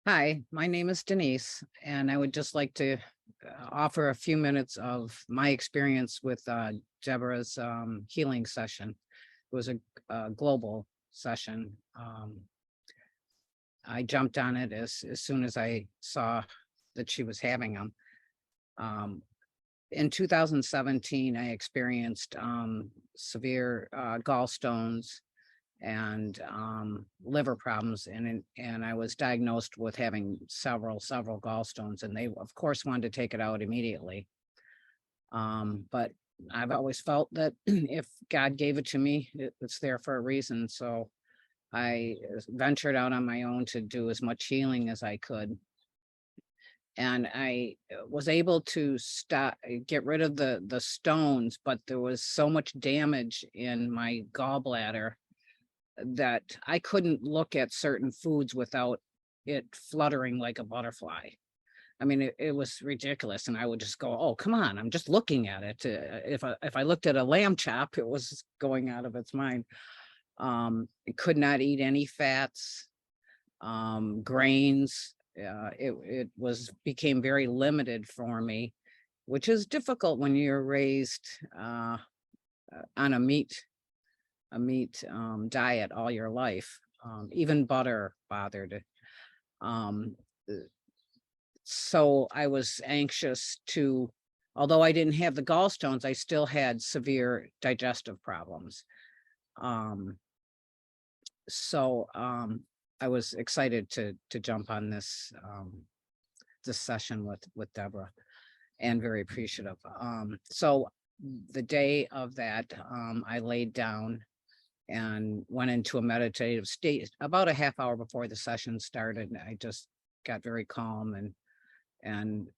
Hi, my name is Denise, and I would just like to offer a few minutes of my experience with Deborah's healing session. It was a global session. I jumped on it as soon as I saw that she was having them. Um, in 2017, I experienced severe gallstones and liver problems, and I was diagnosed with having several gallstones, and they of course wanted to take it out immediately. But I've always felt that if God gave it to me, it's there for a reason. So I ventured out on my own to do as much healing as I could, and I was able to get rid of the stones, but there was so much damage in my gallbladder that I couldn't look at certain foods without it fluttering like a butterfly. I mean, it was ridiculous, and I would just go, "Oh, come on! I'm just looking at it." If I looked at a lamb chop, it was going out of its mind. I could not eat any fats, grains. It was became very limited for me, which is difficult when you're raised on a meat diet all your life. Even butter bothered. Um, uh, so I was anxious to, although I didn't have the gallstones, I still had severe digestive problems. Um, so I was excited to jump on this session with Deborah, and very appreciative. So the day of that, I laid down and went into a meditative state about a half hour before the session started. I just got very calm and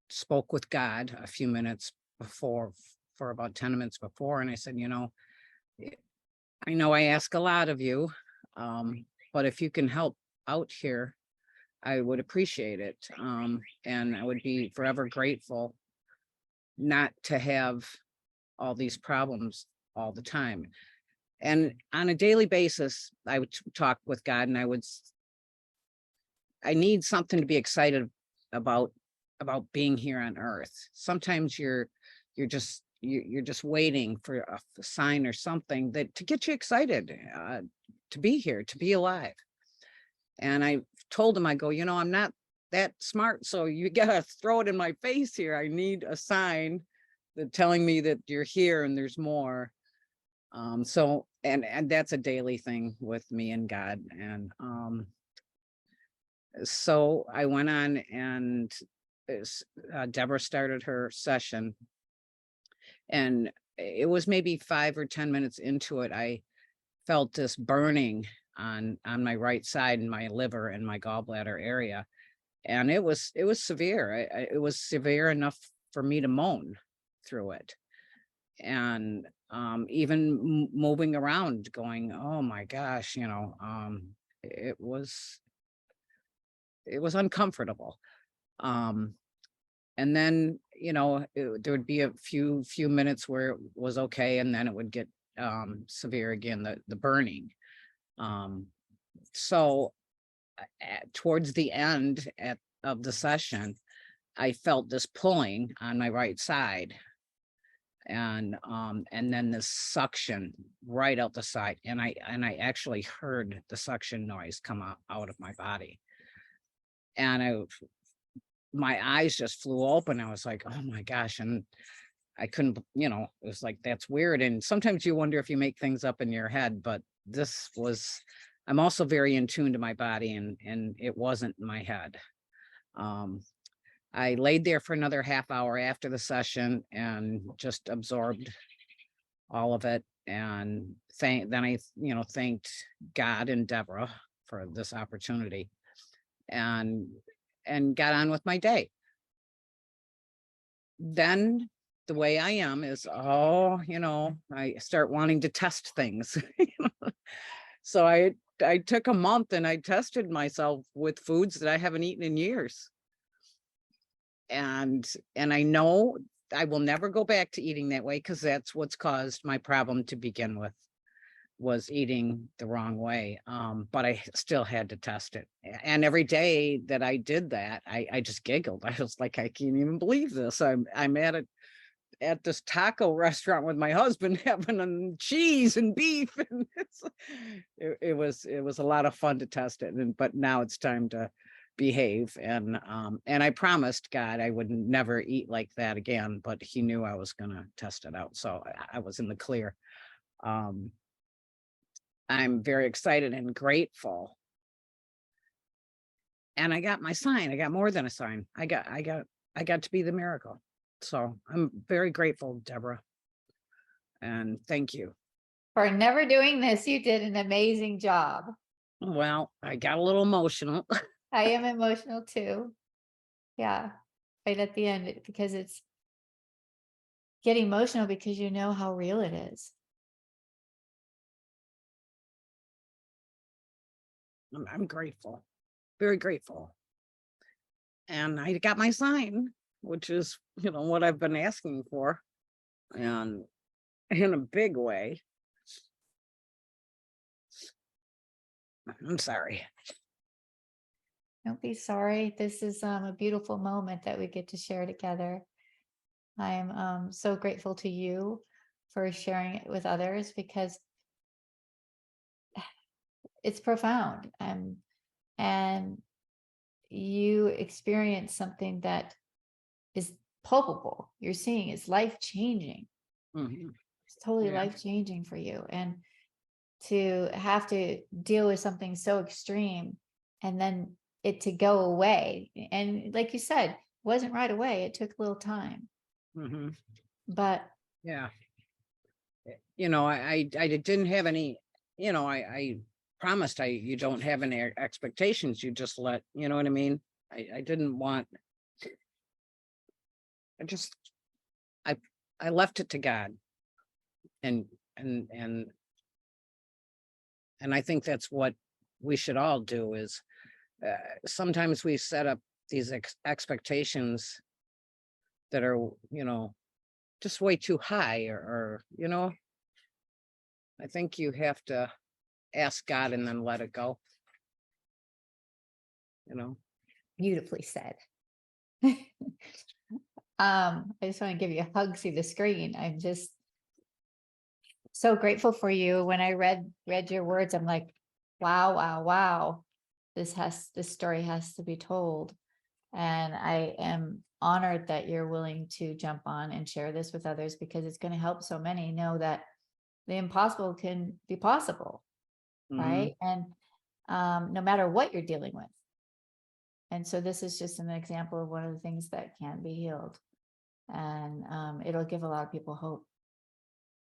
spoke with God a few minutes before, for about 10 minutes before. And I said, "Eh, I know I ask a lot of you, but if you can help out here, I would appreciate it. And I would be forever grateful not to have all these problems all the time." And on a daily basis, I would talk with God, and I need something to be excited about being here on earth. Sometimes you're just waiting for a sign or something that to get you excited, to be here, to be alive. And I told him, I go, I'm not that smart, so you gotta throw it in my face here. I need a sign that telling me that you're here and there's more. So and that's a daily thing with me and God. And so I went on, and Deborah started her session, and it was maybe 5 or 10 minutes into it. I felt this burning on my right side, in my liver and my gallbladder area, and it was severe. It was severe enough for me to moan through it. And even moving around, going, "Oh my gosh," it was it was uncomfortable. um and then there would be a few minutes where it was okay, and then it would get severe again, the burning. um so towards the end of the session, I felt this pulling on my right side, and then this suction right out the side, and I actually heard the suction noise come out of my body. And my eyes just flew open. I was like, "Oh my gosh." And I couldn't, it was like, that's weird. And sometimes you wonder if you make things up in your head, but this was, I'm also very in tune to my body, and it wasn't my head. um I laid there for another half hour after the session and just absorbed all of it, and thanked God and Deborah for this opportunity, and got on with my day. Then the way I am is, I start wanting to test things. So I took a month and I tested myself with foods that I haven't eaten in years. And I know I will never go back to eating that way, because that's what's caused my problem to begin with. was eating the wrong way. But I still had to test it. And every day that I did that, I just giggled. I was like, I can't even believe this. I'm at this taco restaurant with my husband having cheese and beef. And it was a lot of fun to test it. But now it's time to behave. And I promised God I would never eat like that again, but he knew I was going to test it out. So I was in the clear. I'm very excited and grateful. And I got my sign. I got more than a sign. I got to be the miracle. So I'm very grateful, Deborah. And thank you. For never doing this, you did an amazing job. Well, I got a little emotional. I am emotional too. Yeah. Right at the end, because it's getting emotional because you know how real it is. I'm grateful, very grateful. And I got my sign, which is, what I've been asking for, and in a big way. I'm sorry. Don't be sorry. This is a beautiful moment that we get to share together. I'm so grateful to you for sharing it with others, because it's profound. And you experience something that is palpable. You're seeing it's life changing. Mhm. It's totally Yeah. life changing for you. And to have to deal with something so extreme and then it to go away. And like you said, it wasn't right away. It took a little time. Mhm. But Yeah. I didn't have any, I promised you don't have any expectations. You just let, you know what I mean? I didn't want, I just, I left it to God. And, and, and, and I think that's what we should all do is, sometimes we set up these expectations that are, just way too high or, I think you have to ask God and then let it go. beautifully said. I just want to give you a hug through the screen. I'm just so grateful for you. When I read your words, I'm like, wow. This story has to be told. And I am honored that you're willing to jump on and share this with others, because it's going to help so many know that the impossible can be possible. Mhm. Right. And no matter what you're dealing with. And so this is just an example of one of the things that can be healed. And it'll give a lot of people hope.